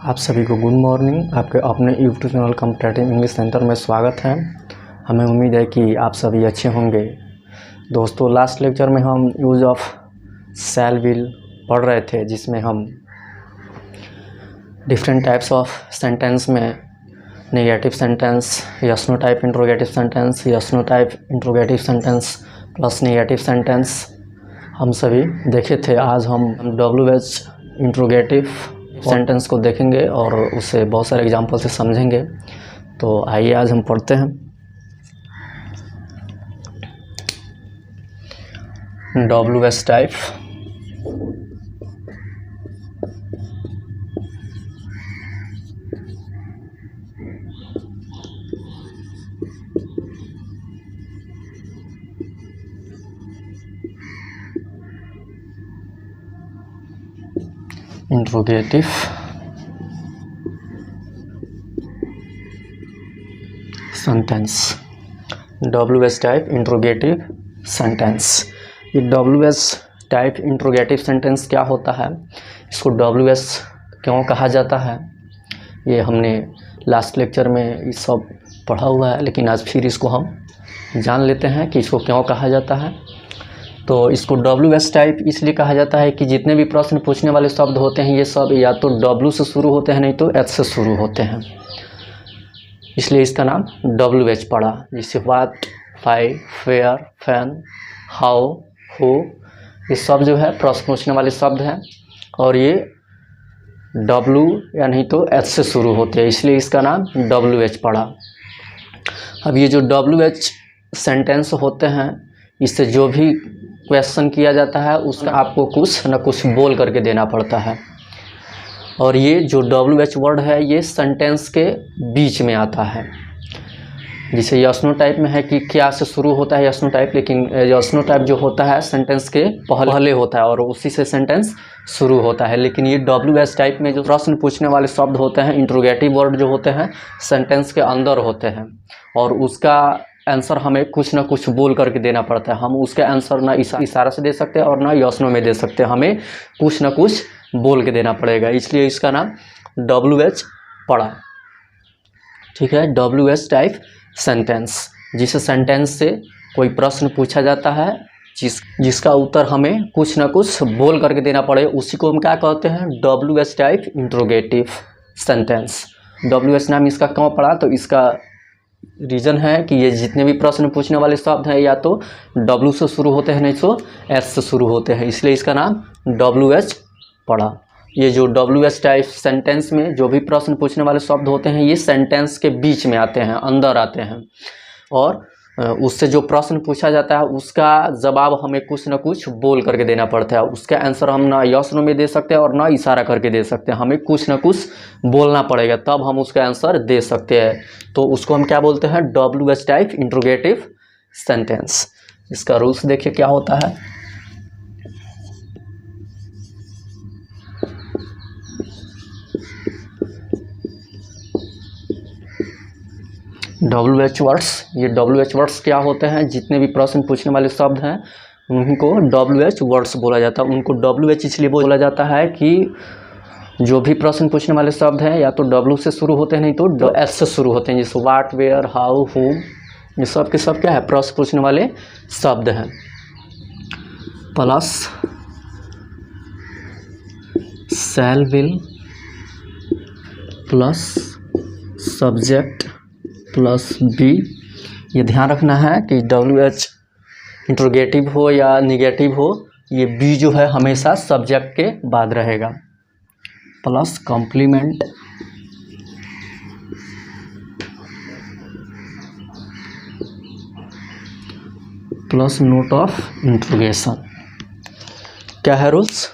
आप सभी को गुड मॉर्निंग। आपके अपने YouTube channel competitive English centre में स्वागत है। हमें उम्मीद है कि आप सभी अच्छे होंगे। दोस्तों, लास्ट लेक्चर में हम यूज़ ऑफ शैल विल पढ़ रहे थे, जिसमें हम डिफरेंट टाइप्स ऑफ सेंटेंस में negative sentence, yes no type interrogative sentence, yes no type interrogative sentence plus negative sentence हम सभी देखे थे। आज हम WH इंट्रोगेटिव सेंटेंस को देखेंगे और उसे बहुत सारे एग्जाम्पल से समझेंगे। तो आइए आज हम पढ़ते हैं। WH type interrogative sentence, WH type interrogative sentence. ये WH टाइप इंट्रोगेटिव सेंटेंस क्या होता है, इसको WH क्यों कहा जाता है, ये हमने लास्ट लेक्चर में ये सब पढ़ा हुआ है, लेकिन आज फिर इसको हम जान लेते हैं कि इसको क्यों कहा जाता है। तो इसको WH टाइप इसलिए कहा जाता है कि जितने भी प्रश्न पूछने वाले शब्द होते हैं, ये सब या तो W से शुरू होते हैं, नहीं तो H से शुरू होते हैं, इसलिए इसका नाम WH पड़ा। जैसे what, why, where, when, how, who, ये सब जो है प्रश्न पूछने वाले शब्द हैं और ये W या नहीं तो H से शुरू होते हैं, इसलिए इसका नाम WH पड़ा। अब ये जो WH सेंटेंस होते हैं, इससे जो भी क्वेश्चन किया जाता है उसका आपको कुछ न कुछ बोल करके देना पड़ता है। और ये जो WH वर्ड है ये सेंटेंस के बीच में आता है। जैसे यस नो टाइप में है कि क्या से शुरू होता है यस नो टाइप, लेकिन यस नो टाइप जो होता है सेंटेंस के पहले होता है और उसी से सेंटेंस शुरू होता है। लेकिन ये WH टाइप में जो प्रश्न पूछने वाले शब्द होते हैं, इंट्रोगेटिव वर्ड जो होते हैं, सेंटेंस के अंदर होते हैं और उसका आंसर हमें कुछ ना कुछ बोल करके देना पड़ता है। हम उसका आंसर ना इशारा से दे सकते हैं और ना यस नो में दे सकते हैं, हमें कुछ ना कुछ बोल के देना पड़ेगा, इसलिए इसका नाम WH पड़ा। ठीक है, WH टाइप सेंटेंस, जिस सेंटेंस से कोई प्रश्न पूछा जाता है जिसका उत्तर हमें कुछ ना कुछ बोल करके देना पड़े, उसी को हम क्या कहते हैं, WH type interrogative sentence. WH नाम इसका क्यों पड़ा, तो इसका रीज़न है कि ये जितने भी प्रश्न पूछने वाले शब्द हैं या तो W से शुरू होते हैं, नहीं तो S से शुरू होते हैं, इसलिए इसका नाम WH पड़ा। ये जो WH टाइप सेंटेंस में जो भी प्रश्न पूछने वाले शब्द होते हैं, ये सेंटेंस के बीच में आते हैं, अंदर आते हैं और उससे जो प्रश्न पूछा जाता है उसका जवाब हमें कुछ ना कुछ बोल करके देना पड़ता है। उसका आंसर हम ना यस नो में दे सकते हैं और ना इशारा करके दे सकते हैं, हमें कुछ ना कुछ बोलना पड़ेगा तब हम उसका आंसर दे सकते हैं। तो उसको हम क्या बोलते हैं, WH टाइप इंट्रोगेटिव सेंटेंस। इसका रूल्स देखिए क्या होता है। WH वर्ड्स, ये WH वर्ड्स क्या होते हैं, जितने भी प्रश्न पूछने वाले शब्द हैं उनको WH वर्ड्स बोला जाता है। उनको WH इसलिए बोला जाता है कि जो भी प्रश्न पूछने वाले शब्द हैं या तो W से शुरू होते हैं, नहीं तो S से शुरू होते हैं। जैसे व्हाट, वेयर, हाउ, हु, ये सब के सब क्या है, प्रश्न पूछने वाले शब्द हैं। Plus shall will plus subject plus be. ये ध्यान रखना है कि WH इंट्रोगेटिव हो या निगेटिव हो, ये बी जो है हमेशा सब्जेक्ट के बाद रहेगा। Plus complement plus note of interrogation. क्या है रूल्स,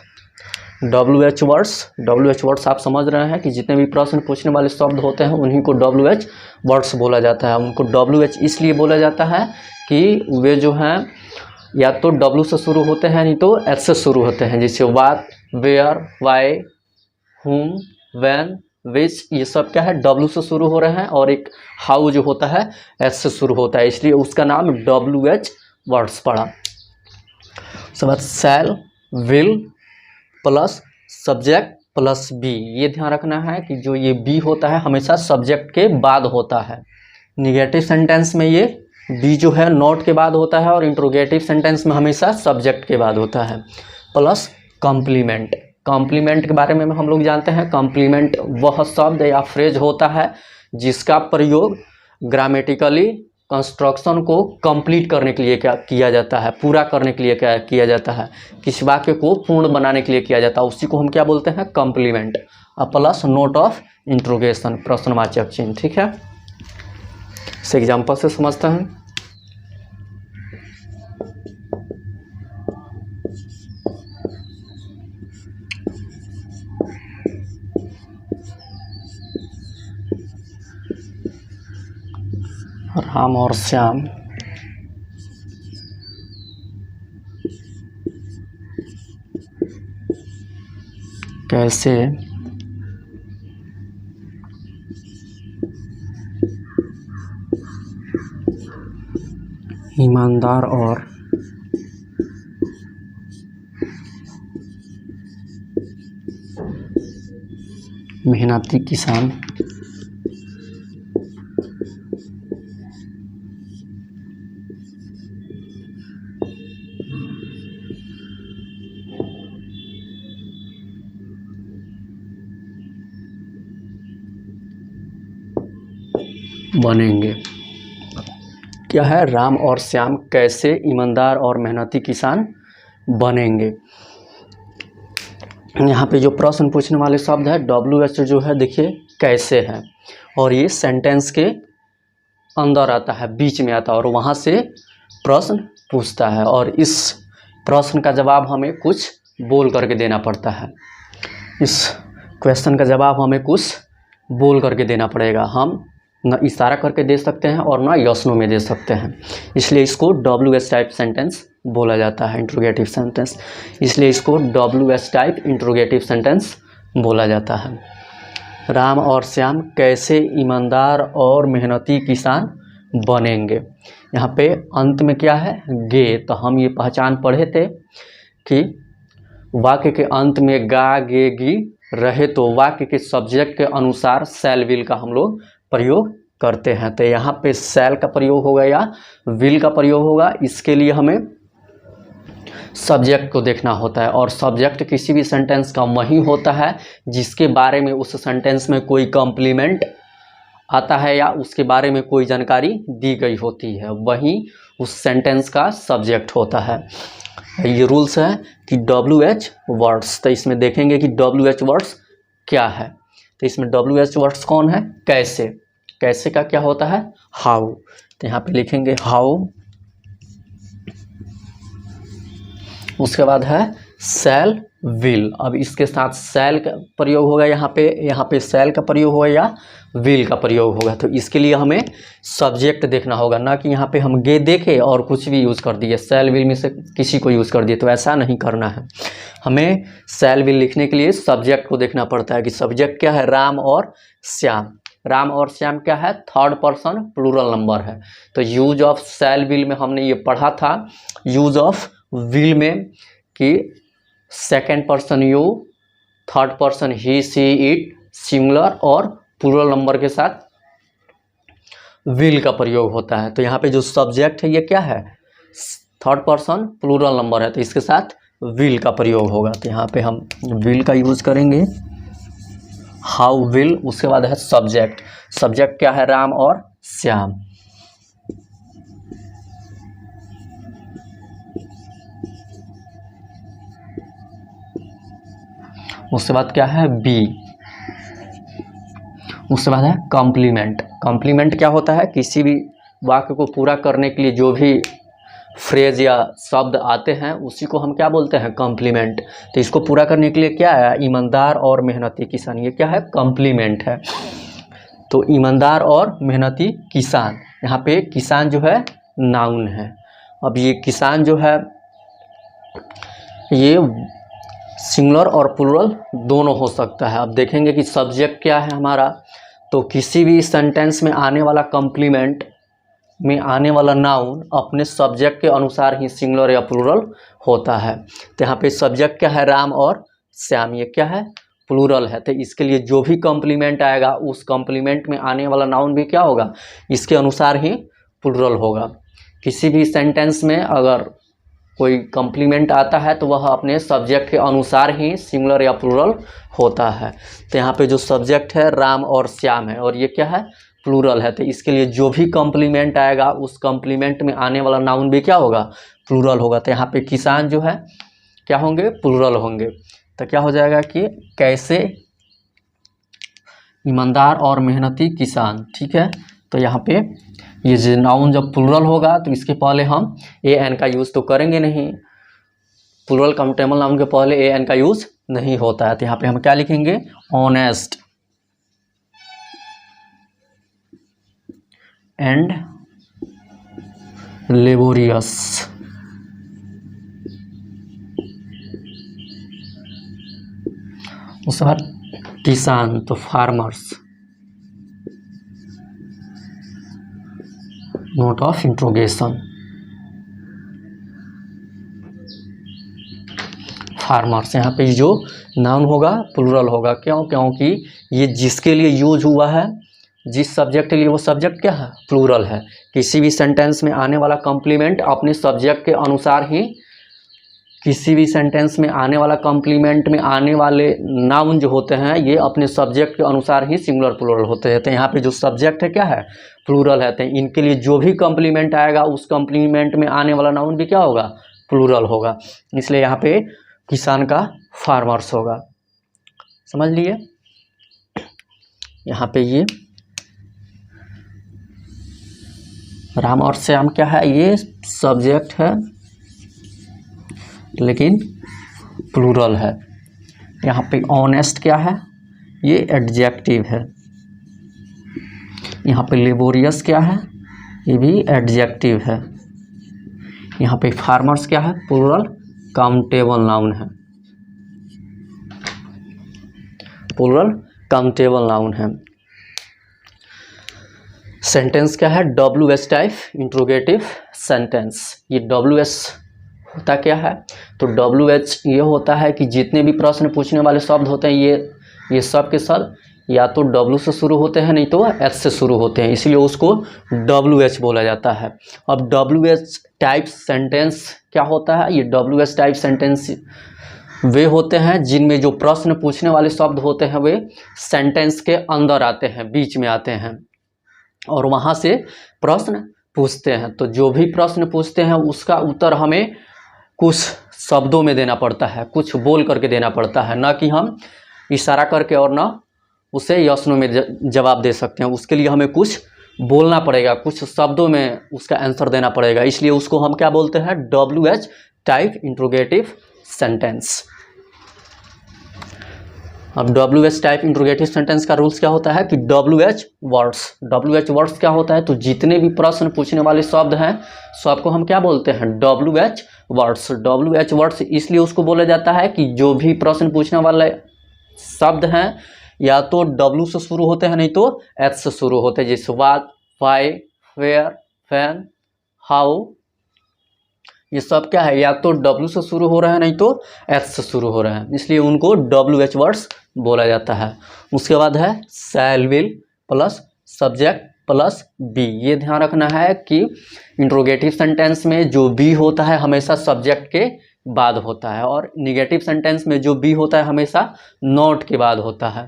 WH वर्ड्स आप समझ रहे हैं कि जितने भी प्रश्न पूछने वाले शब्द होते हैं उन्हीं को WH वर्ड्स बोला जाता है। उनको WH इसलिए बोला जाता है कि वे जो हैं या तो W से शुरू होते हैं, नहीं तो H से शुरू होते हैं। जैसे व्हाट, वेयर, वाई, हुम, व्हेन, विच, ये सब क्या है, W से शुरू हो रहे हैं और एक हाउ जो होता है H से शुरू होता है, इसलिए उसका नाम WH वर्ड्स पड़ा। उसके बाद shall, will plus subject plus be, ये ध्यान रखना है कि जो ये बी होता है हमेशा सब्जेक्ट के बाद होता है। निगेटिव सेंटेंस में ये बी जो है नॉट के बाद होता है और इंट्रोगेटिव सेंटेंस में हमेशा सब्जेक्ट के बाद होता है। प्लस कॉम्प्लीमेंट, कॉम्प्लीमेंट के बारे में हम लोग जानते हैं। कॉम्प्लीमेंट वह शब्द या फ्रेज होता है जिसका प्रयोग ग्रामेटिकली कंस्ट्रक्शन को कंप्लीट करने के लिए क्या किया जाता है, पूरा करने के लिए क्या किया जाता है, किसी वाक्य को पूर्ण बनाने के लिए किया जाता है, उसी को हम क्या बोलते हैं, complement. Plus note of interrogation, प्रश्नवाचक चिन्ह। ठीक है, इस एग्जाम्पल से समझते हैं। राम और श्याम कैसे ईमानदार और मेहनती किसान बनेंगे। क्या है, राम और श्याम कैसे ईमानदार और मेहनती किसान बनेंगे। यहाँ पे जो प्रश्न पूछने वाले शब्द है WH जो है देखिए कैसे है, और ये सेंटेंस के अंदर आता है, बीच में आता है, और वहाँ से प्रश्न पूछता है और इस प्रश्न का जवाब हमें कुछ बोल करके देना पड़ता है। इस क्वेश्चन का जवाब हमें कुछ बोल करके देना पड़ेगा। हम न इशारा करके दे सकते हैं और ना यस नो में दे सकते हैं, इसलिए इसको WH टाइप सेंटेंस बोला जाता है, इंट्रोगेटिव सेंटेंस। इसलिए इसको WH टाइप इंट्रोगेटिव सेंटेंस बोला जाता है। राम और श्याम कैसे ईमानदार और मेहनती किसान बनेंगे। यहाँ पे अंत में क्या है, गे, तो हम ये पहचान पढ़े थे कि वाक्य के अंत में गा गे गी रहे तो वाक्य के सब्जेक्ट के अनुसार शैल विल का हम लोग प्रयोग करते हैं। तो यहाँ पे शैल का प्रयोग होगा या विल का प्रयोग होगा, इसके लिए हमें सब्जेक्ट को देखना होता है, और सब्जेक्ट किसी भी सेंटेंस का वही होता है जिसके बारे में उस सेंटेंस में कोई कॉम्प्लीमेंट आता है या उसके बारे में कोई जानकारी दी गई होती है, वही उस सेंटेंस का सब्जेक्ट होता है। ये रूल्स है कि WH वर्ड्स, तो इसमें देखेंगे कि WH वर्ड्स क्या है। तो इसमें WH वर्ड्स कौन है, कैसे, कैसे का क्या होता है, हाउ। तो यहाँ पे लिखेंगे हाउ, उसके बाद है शैल विल। अब इसके साथ शैल का प्रयोग होगा, यहाँ पे शैल का प्रयोग होगा या विल का प्रयोग होगा। तो इसके लिए हमें सब्जेक्ट देखना होगा, ना कि यहाँ पे हम गे देखे और कुछ भी यूज़ कर दिए, शैल विल में से किसी को यूज़ कर दिए, तो ऐसा नहीं करना है। हमें शैल विल लिखने के लिए सब्जेक्ट को देखना पड़ता है कि सब्जेक्ट क्या है, राम और श्याम। राम और श्याम क्या है, थर्ड पर्सन प्लूरल नंबर है। तो यूज ऑफ शैल विल में हमने ये पढ़ा था, यूज ऑफ विल में कि second person you, third person he see it, singular और प्लूरल नंबर के साथ विल का प्रयोग होता है। तो यहाँ पे जो सब्जेक्ट है ये क्या है, थर्ड पर्सन प्लूरल नंबर है, तो इसके साथ विल का प्रयोग होगा। तो यहाँ पे हम विल का यूज करेंगे, हाउ विल। उसके बाद है सब्जेक्ट, सब्जेक्ट क्या है, राम और श्याम। उसके बाद क्या है, बी। उसके बाद है कॉम्प्लीमेंट। कॉम्प्लीमेंट क्या होता है, किसी भी वाक्य को पूरा करने के लिए जो भी फ्रेज या शब्द आते हैं उसी को हम क्या बोलते हैं, कॉम्प्लीमेंट। तो इसको पूरा करने के लिए क्या है, ईमानदार और मेहनती किसान, ये क्या है, कॉम्प्लीमेंट है। तो ईमानदार और मेहनती किसान, यहाँ पे किसान जो है नाउन है। अब ये किसान जो है ये सिंगुलर और प्लूरल दोनों हो सकता है। अब देखेंगे कि सब्जेक्ट क्या है हमारा, तो किसी भी सेंटेंस में आने वाला कॉम्प्लीमेंट में आने वाला नाउन अपने सब्जेक्ट के अनुसार ही सिंगुलर या प्लूरल होता है। तो यहाँ पे सब्जेक्ट क्या है, राम और श्याम, ये क्या है, प्लूरल है, तो इसके लिए जो भी कॉम्प्लीमेंट आएगा उस कॉम्प्लीमेंट में आने वाला नाउन भी क्या होगा, इसके अनुसार ही प्लूरल होगा। किसी भी सेंटेंस में अगर कोई कॉम्प्लीमेंट आता है तो वह अपने सब्जेक्ट के अनुसार ही सिंगुलर या प्लूरल होता है। तो यहाँ पे जो सब्जेक्ट है राम और श्याम है और ये क्या है, प्लूरल है, तो इसके लिए जो भी कॉम्प्लीमेंट आएगा उस कॉम्प्लीमेंट में आने वाला नाउन भी क्या होगा, प्लूरल होगा। तो यहाँ पे किसान जो है क्या होंगे, प्लूरल होंगे। तो क्या हो जाएगा कि कैसे ईमानदार और मेहनती किसान, ठीक है। तो यहाँ पे ये जो नाउन जब प्लूरल होगा तो इसके पहले हम ए एन का यूज़ तो करेंगे नहीं, प्लूरल काउंटेबल नाउन के पहले ए एन का यूज़ नहीं होता है। तो यहाँ पे हम क्या लिखेंगे, ऑनेस्ट एंड लेबोरियस। उसके बाद किसान तो farmers, note of interrogation, farmers. यहाँ पे जो नाउन होगा प्लूरल होगा, क्यों, क्योंकि ये जिसके लिए यूज हुआ है, जिस सब्जेक्ट के लिए, वो सब्जेक्ट क्या है, प्लूरल है। किसी भी सेंटेंस में आने वाला कॉम्प्लीमेंट अपने सब्जेक्ट के अनुसार ही, किसी भी सेंटेंस में आने वाला कॉम्प्लीमेंट में आने वाले नाउन जो होते हैं ये अपने सब्जेक्ट के अनुसार ही सिंगुलर प्लूरल होते हैं। तो यहाँ पे जो सब्जेक्ट है क्या है, प्लूरल है। तो इनके लिए जो भी कॉम्प्लीमेंट आएगा उस कॉम्प्लीमेंट में आने वाला नाउन भी क्या होगा, प्लूरल होगा। इसलिए यहाँ पे किसान का फार्मर्स होगा, समझ लिए। यहाँ पे ये राम और श्याम क्या है, ये सब्जेक्ट है लेकिन प्लूरल है। यहाँ पे ऑनेस्ट क्या है, ये एडजेक्टिव है। यहाँ पे लेबोरियस क्या है, ये भी एडजेक्टिव है। यहाँ पे फार्मर्स क्या है, प्लूरल काउंटेबल नाउन है, प्लूरल काउंटेबल नाउन है। सेंटेंस क्या है, WH टाइप इंट्रोगेटिव सेंटेंस। ये WH होता क्या है, तो WH ये होता है कि जितने भी प्रश्न पूछने वाले शब्द होते हैं ये सब के सब या तो W से शुरू होते हैं, नहीं तो H से शुरू होते हैं, इसलिए उसको WH बोला जाता है। अब WH टाइप सेंटेंस क्या होता है, ये WH टाइप सेंटेंस वे होते हैं जिनमें जो प्रश्न पूछने वाले शब्द होते हैं वे सेंटेंस के अंदर आते हैं, बीच में आते हैं और वहाँ से प्रश्न पूछते हैं। तो जो भी प्रश्न पूछते हैं उसका उत्तर हमें कुछ शब्दों में देना पड़ता है, कुछ बोल करके देना पड़ता है, ना कि हम इशारा करके और ना उसे यस नो में जवाब दे सकते हैं। उसके लिए हमें कुछ बोलना पड़ेगा, कुछ शब्दों में उसका आंसर देना पड़ेगा, इसलिए उसको हम क्या बोलते हैं, WH टाइप इंट्रोगेटिव सेंटेंस। अब WH टाइप इंट्रोगेटिव सेंटेंस का रूल्स क्या होता है कि WH वर्ड्स क्या होता है, तो जितने भी प्रश्न पूछने वाले शब्द हैं सबको हम क्या बोलते हैं, WH वर्ड्स। इसलिए उसको बोला जाता है कि जो भी प्रश्न पूछने वाले शब्द हैं या तो W से शुरू होते हैं, नहीं तो H से शुरू होते हैं, जैसे what, why, where, when, how. ये सब क्या है, या तो W से शुरू हो रहे हैं, नहीं तो H से शुरू हो रहे हैं, इसलिए उनको WH वर्ड्स बोला जाता है। उसके बाद है shall, will plus subject plus be. ये ध्यान रखना है कि इंट्रोगेटिव सेंटेंस में जो बी होता है हमेशा सब्जेक्ट के बाद होता है और निगेटिव सेंटेंस में जो बी होता है हमेशा नॉट के बाद होता है।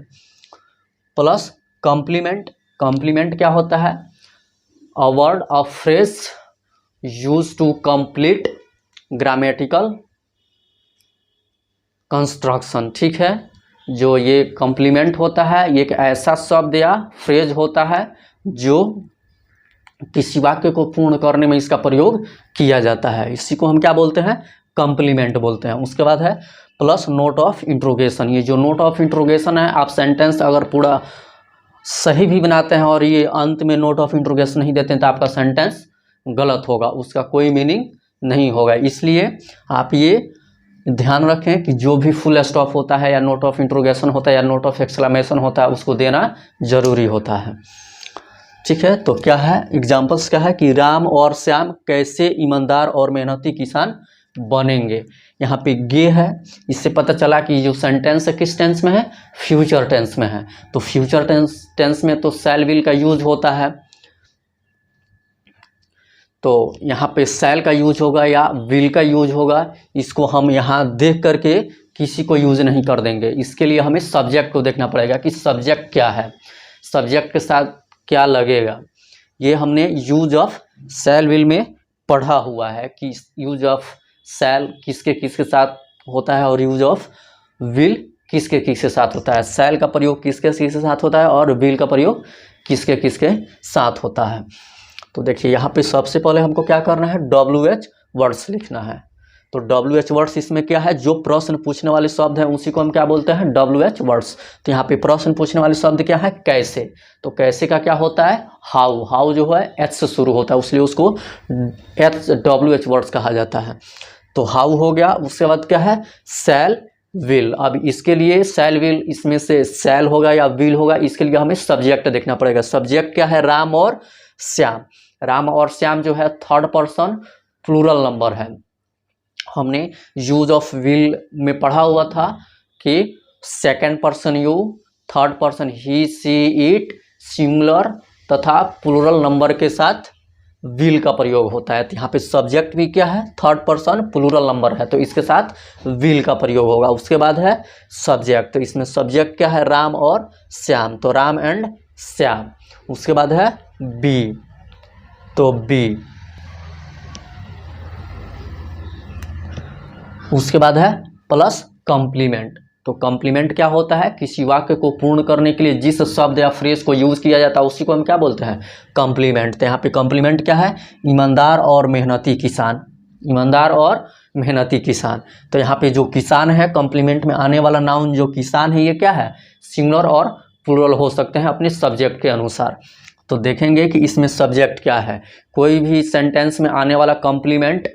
प्लस कॉम्प्लीमेंट क्या होता है, a word a phrase use to complete grammatical construction, ठीक है। जो ये कॉम्प्लीमेंट होता है ये एक ऐसा शब्द या फ्रेज होता है जो किसी वाक्य को पूर्ण करने में इसका प्रयोग किया जाता है, इसी को हम क्या बोलते हैं, कॉम्प्लीमेंट बोलते हैं। उसके बाद है प्लस नोट ऑफ इंट्रोगेशन। ये जो नोट ऑफ इंट्रोगेशन है, आप सेंटेंस अगर पूरा सही भी बनाते हैं और ये अंत में नोट ऑफ इंट्रोगेशन नहीं देते हैं तो आपका सेंटेंस गलत होगा, उसका कोई मीनिंग नहीं होगा। इसलिए आप ये ध्यान रखें कि जो भी फुल स्टॉप होता है या नोट ऑफ इंट्रोगेशन होता है या नोट ऑफ एक्सक्लेमेशन होता है उसको देना जरूरी होता है, ठीक है। तो क्या है, एग्जाम्पल्स क्या है कि राम और श्याम कैसे ईमानदार और मेहनती किसान बनेंगे। यहाँ पे गे है, इससे पता चला कि जो सेंटेंस है किस टेंस में है, फ्यूचर टेंस में है। तो फ्यूचर टेंस में तो शैल विल का यूज होता है, तो यहाँ पे शैल का यूज होगा या विल का यूज होगा। इसको हम यहाँ देख करके किसी को यूज नहीं कर देंगे, इसके लिए हमें सब्जेक्ट को देखना पड़ेगा कि सब्जेक्ट क्या है, सब्जेक्ट के साथ क्या लगेगा। ये हमने यूज ऑफ शैल विल में पढ़ा हुआ है कि यूज ऑफ शैल किसके किसके साथ होता है और यूज ऑफ विल किसके किसके साथ होता है। शैल का प्रयोग किसके किसके साथ होता है और विल का प्रयोग किसके किसके साथ होता है। तो देखिए यहाँ पे सबसे पहले हमको क्या करना है, WH वर्ड्स लिखना है। तो WH वर्ड्स इसमें क्या है, जो प्रश्न पूछने वाले शब्द हैं उसी को हम क्या बोलते हैं, WH वर्ड्स। तो यहाँ पे प्रश्न पूछने वाले शब्द क्या है, कैसे। तो कैसे का क्या होता है, हाउ। हाउ जो है H से शुरू होता है, इसलिए उसको WH वर्ड्स कहा जाता है। तो हाउ हो गया। उसके बाद क्या है, शैल विल। अब इसके लिए शैल विल, इसमें से शैल होगा या विल होगा, इसके लिए हमें सब्जेक्ट देखना पड़ेगा। सब्जेक्ट क्या है, राम और श्याम। राम और श्याम जो है थर्ड पर्सन प्लूरल नंबर है। हमने यूज ऑफ विल में पढ़ा हुआ था कि second person you, third person he see it, singular तथा प्लूरल नंबर के साथ विल का प्रयोग होता है। तो यहाँ पे सब्जेक्ट भी क्या है, थर्ड पर्सन प्लूरल नंबर है, तो इसके साथ विल का प्रयोग होगा। उसके बाद है सब्जेक्ट, तो इसमें सब्जेक्ट क्या है, राम और श्याम, तो राम एंड श्याम। उसके बाद है बी, तो बी। उसके बाद है प्लस कॉम्प्लीमेंट। तो कॉम्प्लीमेंट क्या होता है, किसी वाक्य को पूर्ण करने के लिए जिस शब्द या फ्रेज को यूज किया जाता है उसी को हम क्या बोलते हैं, कॉम्प्लीमेंट। तो यहाँ पे कॉम्प्लीमेंट क्या है, ईमानदार और मेहनती किसान। ईमानदार और मेहनती किसान। तो यहाँ पे जो किसान है, कॉम्प्लीमेंट में आने वाला नाउन जो किसान है, ये क्या है, सिंगुलर और प्लूरल हो सकते हैं अपने सब्जेक्ट के अनुसार। तो देखेंगे कि इसमें सब्जेक्ट क्या है। कोई भी सेंटेंस में आने वाला कॉम्प्लीमेंट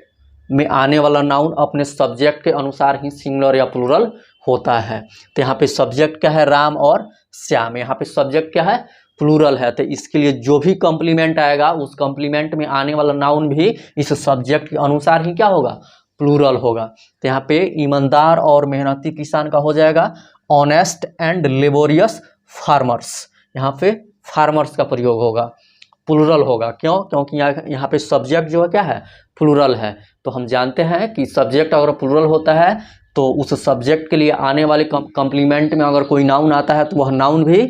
में आने वाला नाउन अपने सब्जेक्ट के अनुसार ही सिंगुलर या प्लूरल होता है। तो यहाँ पे सब्जेक्ट क्या है, राम और श्याम। यहाँ पे सब्जेक्ट क्या है, प्लूरल है, तो इसके लिए जो भी कॉम्प्लीमेंट आएगा उस कॉम्प्लीमेंट में आने वाला नाउन भी इस सब्जेक्ट के अनुसार ही क्या होगा, प्लूरल होगा। तो यहाँ पे ईमानदार और मेहनती किसान का हो जाएगा ऑनेस्ट एंड लेबोरियस फार्मर्स। यहाँ पे फार्मर्स का प्रयोग होगा, प्लूरल होगा। क्यों, क्योंकि यहाँ पे सब्जेक्ट जो है क्या है, प्लूरल है। तो हम जानते हैं कि सब्जेक्ट अगर प्लूरल होता है तो उस सब्जेक्ट के लिए आने वाले कॉम्प्लीमेंट में अगर कोई नाउन आता है तो वह नाउन भी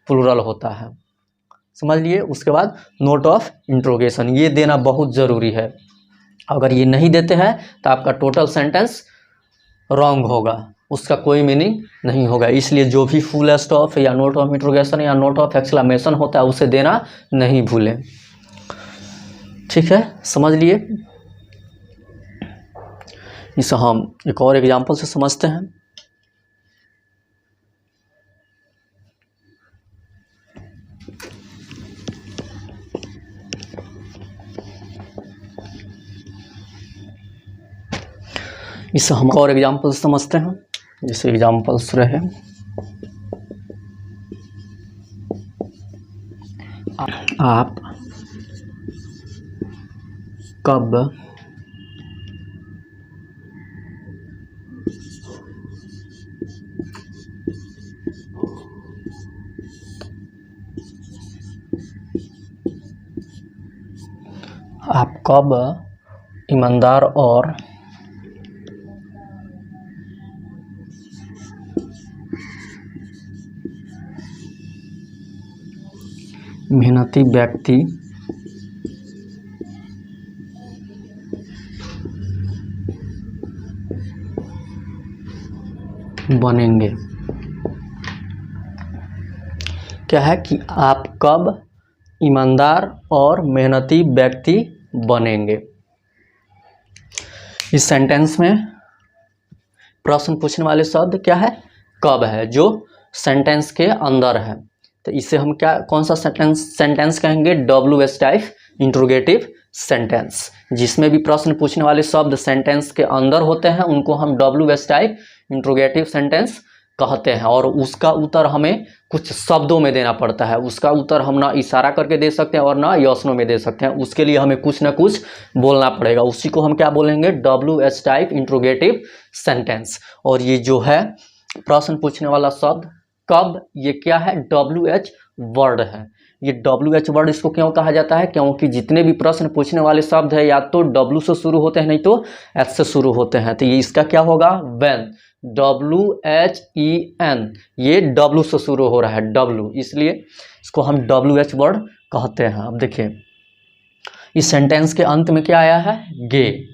प्लूरल होता है, समझ लिए। उसके बाद नोट ऑफ इंट्रोगेशन, ये देना बहुत ज़रूरी है। अगर ये नहीं देते हैं तो आपका टोटल सेंटेंस रॉन्ग होगा, उसका कोई मीनिंग नहीं होगा। इसलिए जो भी फुल स्टॉप या नोट ऑफ इंट्रोगेशन या नोट ऑफ एक्सक्लेमेशन होता है उसे देना नहीं भूलें, ठीक है, समझ लिए। इसे हम एक और एग्जांपल से समझते हैं। इसे हम और एग्जांपल से समझते हैं। जैसे एग्जांपल्स रहे, आप कब ईमानदार और मेहनती व्यक्ति बनेंगे। क्या है कि आप कब ईमानदार और मेहनती व्यक्ति बनेंगे। इस सेंटेंस में प्रश्न पूछने वाले शब्द क्या है, कब है, जो सेंटेंस के अंदर है। तो इसे हम क्या, कौन सा सेंटेंस कहेंगे, WH टाइप इंट्रोगेटिव सेंटेंस। जिसमें भी प्रश्न पूछने वाले शब्द सेंटेंस के अंदर होते हैं उनको हम WH टाइप इंट्रोगेटिव सेंटेंस कहते हैं, और उसका उत्तर हमें कुछ शब्दों में देना पड़ता है। उसका उत्तर हम ना इशारा करके दे सकते हैं और ना यस नो में दे सकते हैं, उसके लिए हमें कुछ ना कुछ बोलना पड़ेगा। उसी को हम क्या बोलेंगे, WH टाइप इंट्रोगेटिव सेंटेंस। और ये जो है प्रश्न पूछने वाला शब्द कब, ये क्या है, WH वर्ड है। ये WH वर्ड इसको क्यों कहा जाता है, क्योंकि जितने भी प्रश्न पूछने वाले शब्द है या तो W से शुरू होते हैं नहीं तो H से शुरू होते हैं। तो ये इसका क्या होगा, व्हेन, WHEN, ये W से शुरू हो रहा है, W, इसलिए इसको हम WH वर्ड कहते हैं। अब देखिए इस सेंटेंस के अंत में क्या आया है, गे।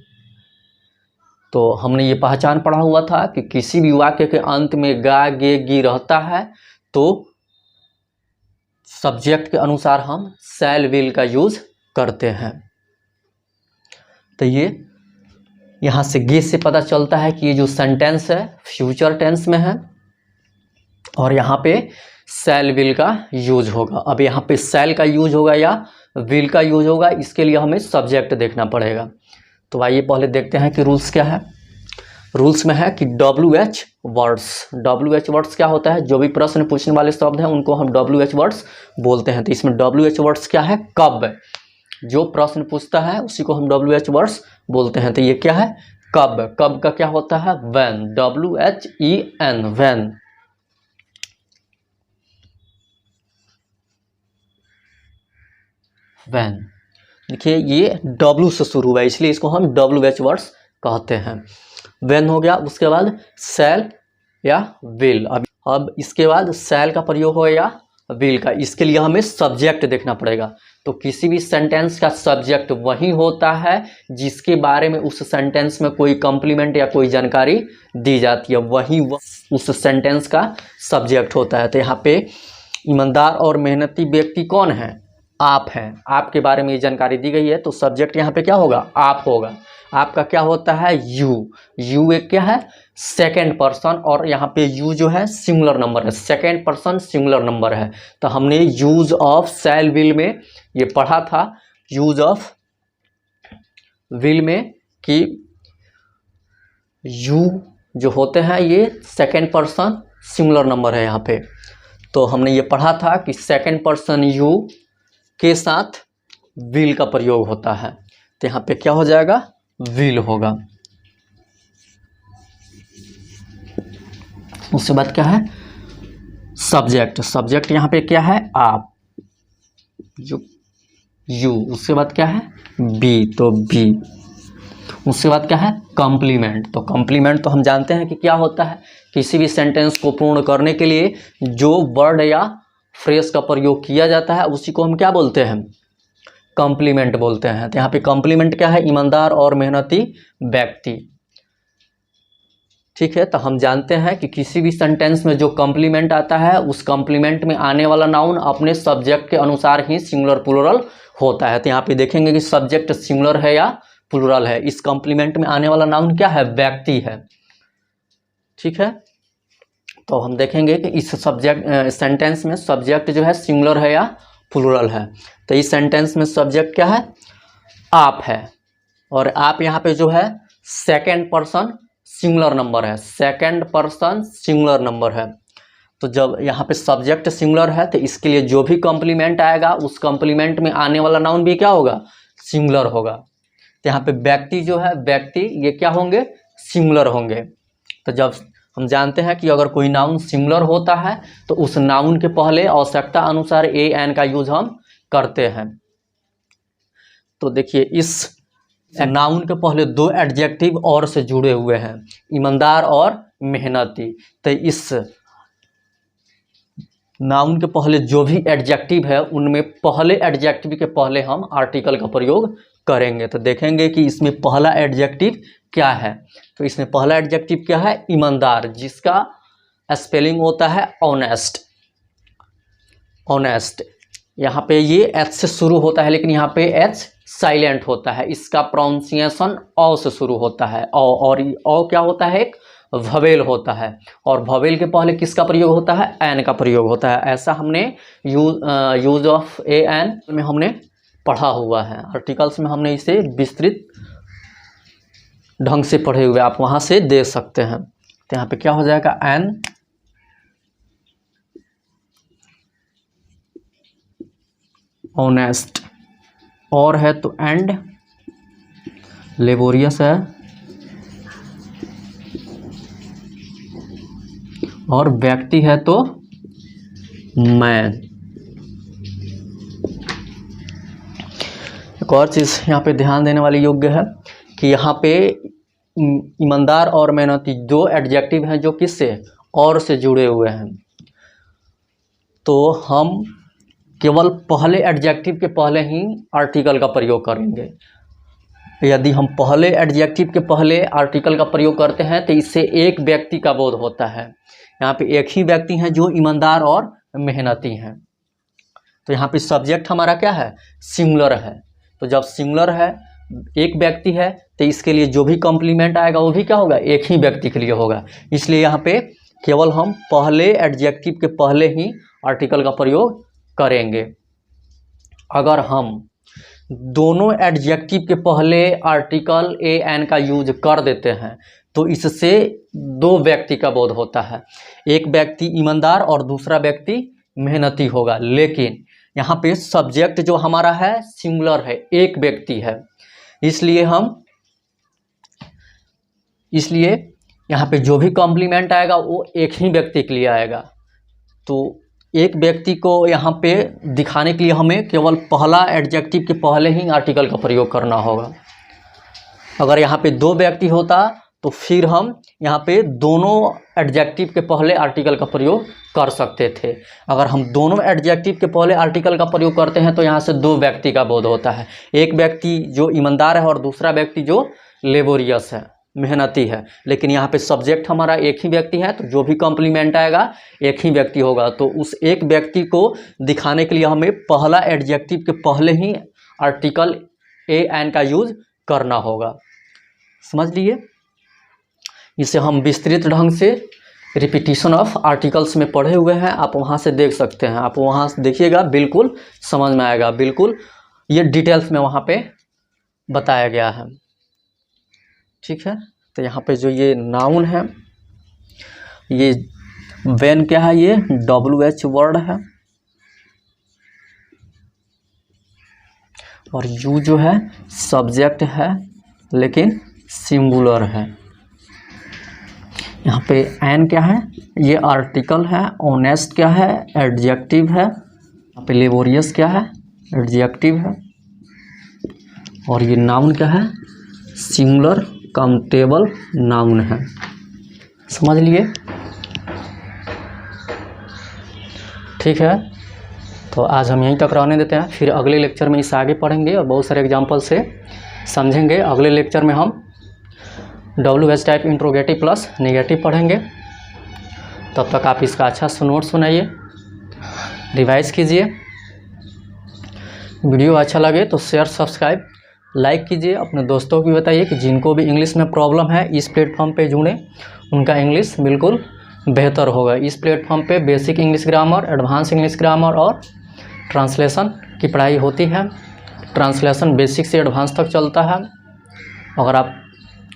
तो हमने ये पहचान पढ़ा हुआ था कि किसी भी वाक्य के अंत में गा गे गी रहता है तो सब्जेक्ट के अनुसार हम शैल विल का यूज करते हैं। तो ये यहाँ से गे से पता चलता है कि ये जो सेंटेंस है फ्यूचर टेंस में है और यहाँ पे शैल विल का यूज होगा। अब यहाँ पे शैल का यूज होगा या विल का यूज होगा, इसके लिए हमें सब्जेक्ट देखना पड़ेगा। तो आइए पहले देखते हैं कि रूल्स क्या है। रूल्स में है कि WH वर्ड्स, WH वर्ड्स क्या होता है, जो भी प्रश्न पूछने वाले शब्द हैं उनको हम WH वर्ड्स बोलते हैं। तो इसमें WH वर्ड्स क्या है, कब, जो प्रश्न पूछता है उसी को हम WH वर्ड्स बोलते हैं। तो ये क्या है, कब, कब का क्या होता है, when, WHEN, when। when देखिए ये W से शुरू हुआ है इसलिए इसको हम WH वर्ड्स कहते हैं। when हो गया, उसके बाद शैल या विल। अब इसके बाद शैल का प्रयोग हो या विल का, इसके लिए हमें सब्जेक्ट देखना पड़ेगा। तो किसी भी सेंटेंस का सब्जेक्ट वही होता है जिसके बारे में उस सेंटेंस में कोई कॉम्प्लीमेंट या कोई जानकारी दी जाती है, वही उस सेंटेंस का सब्जेक्ट होता है। तो यहाँ पे ईमानदार और मेहनती व्यक्ति कौन है, आप हैं। आपके बारे में ये जानकारी दी गई है तो सब्जेक्ट यहाँ पे क्या होगा, आप होगा। आपका क्या होता है, यू एक क्या है, सेकेंड पर्सन, और यहाँ पे यू जो है सिंगुलर नंबर है, सेकेंड पर्सन सिंगुलर नंबर है। तो हमने यूज ऑफ शैल विल में ये पढ़ा था, यूज ऑफ विल में कि यू जो होते हैं ये सेकेंड पर्सन सिंगुलर नंबर है यहाँ पे। तो हमने ये पढ़ा था कि सेकेंड पर्सन यू के साथ विल का प्रयोग होता है। तो यहाँ पे क्या हो जाएगा, विल होगा। उसके बाद क्या है, सब्जेक्ट, सब्जेक्ट यहाँ पे क्या है, आप, जो यू। उसके बाद क्या है, बी, तो बी। उसके बाद क्या है, कॉम्प्लीमेंट। तो कॉम्प्लीमेंट तो हम जानते हैं कि क्या होता है, किसी भी सेंटेंस को पूर्ण करने के लिए जो वर्ड या फ्रेज का प्रयोग किया जाता है उसी को हम क्या बोलते हैं, कॉम्प्लीमेंट बोलते हैं। तो यहाँ पे कॉम्प्लीमेंट क्या है, ईमानदार और मेहनती व्यक्ति। ठीक है, तो हम जानते हैं कि किसी भी सेंटेंस में जो कॉम्प्लीमेंट आता है उस कॉम्प्लीमेंट में आने वाला नाउन अपने सब्जेक्ट के अनुसार ही सिंगुलर प्लूरल होता है। तो यहाँ पे देखेंगे कि सब्जेक्ट सिंगुलर है या प्लूरल है। इस कॉम्प्लीमेंट में आने वाला नाउन क्या है, व्यक्ति है। ठीक है, तो हम देखेंगे कि इस सब्जेक्ट सेंटेंस में सब्जेक्ट जो है सिंगुलर है या प्लूरल है। तो इस सेंटेंस में सब्जेक्ट क्या है, आप है, और आप यहाँ पे जो है सेकेंड पर्सन सिंगुलर नंबर है, सेकेंड पर्सन सिंगुलर नंबर है। तो जब यहाँ पे सब्जेक्ट सिंगुलर है तो इसके लिए जो भी कॉम्प्लीमेंट आएगा उस कॉम्प्लीमेंट में आने वाला नाउन भी क्या होगा, सिंगुलर होगा। तो यहाँ पे व्यक्ति जो है, व्यक्ति ये क्या होंगे, सिंगुलर होंगे। तो जब हम जानते हैं कि अगर कोई नाउन सिंगुलर होता है तो उस नाउन के पहले आवश्यकता अनुसार ए एन का यूज हम करते हैं। तो देखिए इस नाउन के पहले दो एडजेक्टिव और से जुड़े हुए हैं, ईमानदार और मेहनती। तो इस नाउन के पहले जो भी एडजेक्टिव है उनमें पहले एडजेक्टिव के पहले हम आर्टिकल का प्रयोग करेंगे। तो देखेंगे कि इसमें पहला एडजेक्टिव क्या है। तो इसमें पहला एडजेक्टिव क्या है, ईमानदार, जिसका स्पेलिंग होता है ऑनेस्ट। ऑनेस्ट यहाँ पे ये एच से शुरू होता है लेकिन यहाँ पे एच साइलेंट होता है, इसका प्रोनाउंसिएशन औ से शुरू होता है। और औ क्या होता है, एक ववेल होता है, और ववेल के पहले किसका प्रयोग होता है, एन का प्रयोग होता है। ऐसा हमने यूज ऑफ ए एन में हमने पढ़ा हुआ है, आर्टिकल्स में हमने इसे विस्तृत ढंग से पढ़े हुए, आप वहाँ से दे सकते हैं। तो यहाँ पे क्या हो जाएगा, एन ऑनेस्ट, और है तो एंड, लेबोरियस है, और व्यक्ति है तो मैन। एक और चीज़ यहाँ पे ध्यान देने वाली योग्य है कि यहाँ पे ईमानदार और मेहनती दो एडजेक्टिव हैं जो किससे, और से जुड़े हुए हैं। तो हम केवल पहले एडजेक्टिव के पहले ही आर्टिकल का प्रयोग करेंगे। यदि हम पहले एडजेक्टिव के पहले आर्टिकल का प्रयोग करते हैं तो इससे एक व्यक्ति का बोध होता है। यहाँ पे एक ही व्यक्ति हैं जो ईमानदार और मेहनती हैं। तो यहाँ पे सब्जेक्ट हमारा क्या है, सिंगुलर है। तो जब सिंगुलर है, एक व्यक्ति है, तो इसके लिए जो भी कॉम्प्लीमेंट आएगा वो भी क्या होगा, एक ही व्यक्ति के लिए होगा। इसलिए यहाँ पे केवल हम पहले एडजेक्टिव के पहले ही आर्टिकल का प्रयोग करेंगे। अगर हम दोनों एडजेक्टिव के पहले आर्टिकल ए एन का यूज कर देते हैं तो इससे दो व्यक्ति का बोध होता है। एक व्यक्ति ईमानदार और दूसरा व्यक्ति मेहनती होगा। लेकिन यहाँ पे सब्जेक्ट जो हमारा है सिंगुलर है, एक व्यक्ति है, इसलिए यहाँ पे जो भी कॉम्प्लीमेंट आएगा वो एक ही व्यक्ति के लिए आएगा। तो एक व्यक्ति को यहाँ पे दिखाने के लिए हमें केवल पहला एडजेक्टिव के पहले ही आर्टिकल का प्रयोग करना होगा। अगर यहाँ पे दो व्यक्ति होता तो फिर हम यहाँ पे दोनों एडजेक्टिव के पहले आर्टिकल का प्रयोग कर सकते थे। अगर हम दोनों एडजेक्टिव के पहले आर्टिकल का प्रयोग करते हैं तो यहाँ से दो व्यक्ति का बोध होता है। एक व्यक्ति जो ईमानदार है और दूसरा व्यक्ति जो लेबोरियस है, मेहनती है। लेकिन यहाँ पे सब्जेक्ट हमारा एक ही व्यक्ति है, तो जो भी कॉम्प्लीमेंट आएगा एक ही व्यक्ति होगा। तो उस एक व्यक्ति को दिखाने के लिए हमें पहला एडजेक्टिव के पहले ही आर्टिकल ए एन का यूज करना होगा। समझ लिए। इसे हम विस्तृत ढंग से रिपीटिशन ऑफ आर्टिकल्स में पढ़े हुए हैं, आप वहाँ से देख सकते हैं। आप वहाँ से देखिएगा, बिल्कुल समझ में आएगा, बिल्कुल ये डिटेल्स में वहाँ पे बताया गया है। ठीक है। तो यहाँ पे जो ये नाउन है, ये व्हेन क्या है, ये WH वर्ड है, और यू जो है सब्जेक्ट है लेकिन सिंगुलर है। यहाँ पे एन क्या है, ये आर्टिकल है। ऑनेस्ट क्या है, एडजेक्टिव है। यहाँ पे लेबोरियस क्या है, एडजेक्टिव है। और ये नाउन क्या है, सिंगुलर काउंटेबल नाउन है। समझ लिए। ठीक है। तो आज हम यहीं तक रहने देते हैं, फिर अगले लेक्चर में इससे आगे पढ़ेंगे और बहुत सारे एग्जाम्पल से समझेंगे। अगले लेक्चर में हम WH type interrogative plus negative पढ़ेंगे। तब तक आप इसका अच्छा सा नोट सुनाइए, रिवाइज कीजिए। वीडियो अच्छा लगे तो शेयर, सब्सक्राइब, लाइक कीजिए। अपने दोस्तों को भी बताइए कि जिनको भी इंग्लिश में प्रॉब्लम है इस प्लेटफॉर्म पे जुड़ें, उनका इंग्लिश बिल्कुल बेहतर होगा। इस प्लेटफॉर्म पे basic English grammar, advance English grammar और ट्रांसलेशन की पढ़ाई होती है। ट्रांसलेशन बेसिक से एडवांस तक चलता है। अगर आप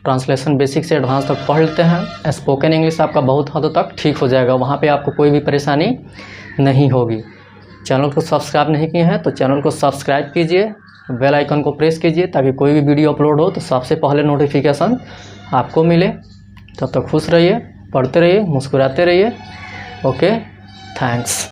ट्रांसलेशन बेसिक से एडवांस तक पढ़ लेते हैं, स्पोकन इंग्लिश आपका बहुत हद तक ठीक हो जाएगा। वहाँ पे आपको कोई भी परेशानी नहीं होगी। चैनल को सब्सक्राइब नहीं किए हैं तो चैनल को सब्सक्राइब कीजिए, बेल आइकन को प्रेस कीजिए ताकि कोई भी वीडियो अपलोड हो तो सबसे पहले नोटिफिकेशन आपको मिले। तब तक खुश रहिए, पढ़ते रहिए, मुस्कुराते रहिए। Okay, thanks.